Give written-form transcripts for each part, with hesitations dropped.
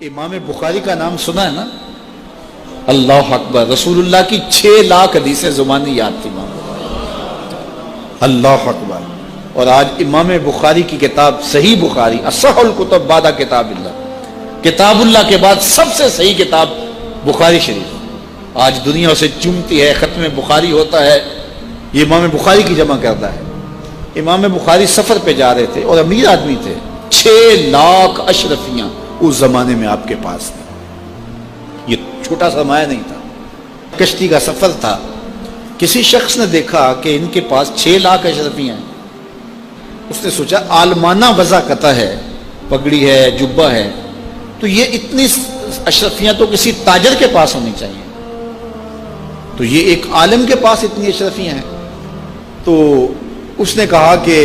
امام بخاری کا نام سنا ہے نا؟ اللہ اکبر، رسول اللہ کی 6 لاکھ حدیثیں زبانی یاد تھی امام بخاری، اللہ اکبر۔ اور آج امام بخاری کی کتاب صحیح بخاری، اصح الکتب بعد کتاب اللہ، کتاب اللہ کے بعد سب سے صحیح کتاب بخاری شریف آج دنیا اسے چومتی ہے، ختم بخاری ہوتا ہے، یہ امام بخاری کی جمع کرتا ہے۔ امام بخاری سفر پہ جا رہے تھے اور امیر آدمی تھے، 6 لاکھ اشرفیاں اس زمانے میں آپ کے پاس تھے، یہ چھوٹا سرمایہ نہیں تھا، کشتی کا سفر تھا۔ کسی شخص نے دیکھا کہ ان کے پاس 6 لاکھ اشرفیاں ہیں، اس نے سوچا عالمانہ وضع قطع ہے، پگڑی ہے، جبہ ہے، تو یہ اتنی اشرفیاں تو کسی تاجر کے پاس ہونی چاہیے، تو یہ ایک عالم کے پاس اتنی اشرفیاں ہیں۔ تو اس نے کہا کہ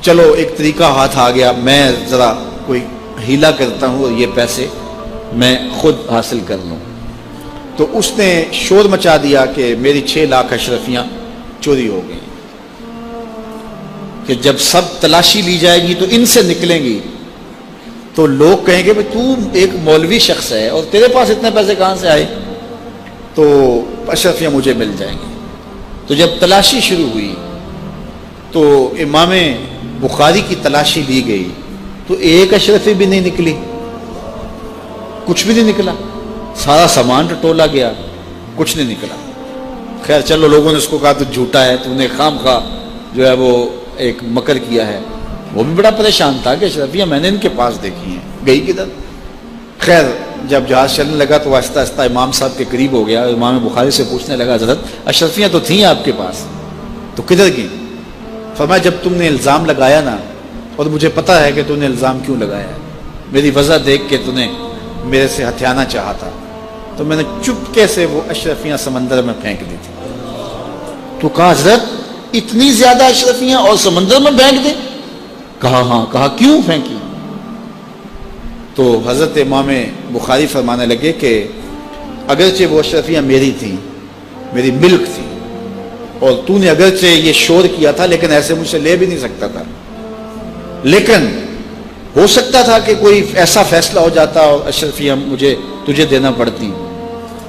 چلو ایک طریقہ ہاتھ آ گیا، میں ذرا کوئی ہیلا کرتا ہوں اور یہ پیسے میں خود حاصل کر لوں۔ تو اس نے شور مچا دیا کہ میری 6 لاکھ اشرفیاں چوری ہو گئی، کہ جب سب تلاشی لی جائے گی تو ان سے نکلیں گی تو لوگ کہیں گے تو ایک مولوی شخص ہے اور تیرے پاس اتنے پیسے کہاں سے آئے، تو اشرفیاں مجھے مل جائیں گی۔ تو جب تلاشی شروع ہوئی تو امام بخاری کی تلاشی لی گئی تو ایک اشرفی بھی نہیں نکلی، کچھ بھی نہیں نکلا، سارا سامان ٹٹولا گیا، کچھ نہیں نکلا۔ خیر چلو، لوگوں نے اس کو کہا تو جھوٹا ہے، تو نے خام خواہ جو ہے وہ ایک مکر کیا ہے۔ وہ بھی بڑا پریشان تھا کہ اشرفیاں میں نے ان کے پاس دیکھی ہیں، گئی کدھر؟ خیر جب جہاز چلنے لگا تو آہستہ آہستہ امام صاحب کے قریب ہو گیا، امام بخاری سے پوچھنے لگا حضرت اشرفیاں تو تھیں آپ کے پاس، تو کدھر گئیں؟ فرمایا جب تم نے الزام لگایا نا، اور مجھے پتہ ہے کہ تم نے الزام کیوں لگایا ہے، میری وجہ دیکھ کے تم نے میرے سے ہتھیانا چاہا تھا، تو میں نے چپکے سے وہ اشرفیاں سمندر میں پھینک دی تھی۔ تو کہا حضرت اتنی زیادہ اشرفیاں اور سمندر میں پھینک دیں؟ کہا ہاں۔ کہا کیوں پھینکی؟ تو حضرت امام بخاری فرمانے لگے کہ اگرچہ وہ اشرفیاں میری تھیں، میری ملک تھی، اور تو نے اگرچہ یہ شور کیا تھا لیکن ایسے مجھ سے لے بھی نہیں سکتا تھا، لیکن ہو سکتا تھا کہ کوئی ایسا فیصلہ ہو جاتا اور اشرفیاں مجھے تجھے دینا پڑتی،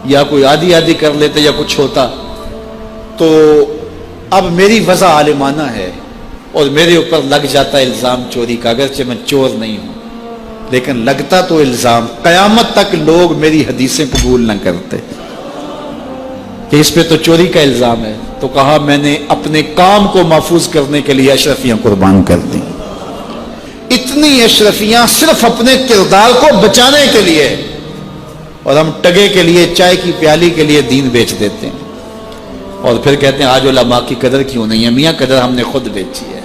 یا کوئی آدھی آدھی کر لیتے یا کچھ ہوتا، تو اب میری وضع عالمانہ ہے اور میرے اوپر لگ جاتا الزام چوری کا، اگرچہ میں چور نہیں ہوں لیکن لگتا تو الزام، قیامت تک لوگ میری حدیثیں قبول نہ کرتے کہ اس پہ تو چوری کا الزام ہے۔ تو کہا میں نے اپنے کام کو محفوظ کرنے کے لیے اشرفیاں قربان کر دی، اتنی اشرفیاں صرف اپنے کردار کو بچانے کے لیے، اور ہم ٹگے کے لیے، چائے کی پیالی کے لیے دین بیچ دیتے ہیں، اور پھر کہتے ہیں آج علماء کی قدر کیوں نہیں ہے؟ میاں قدر ہم نے خود بیچی ہے۔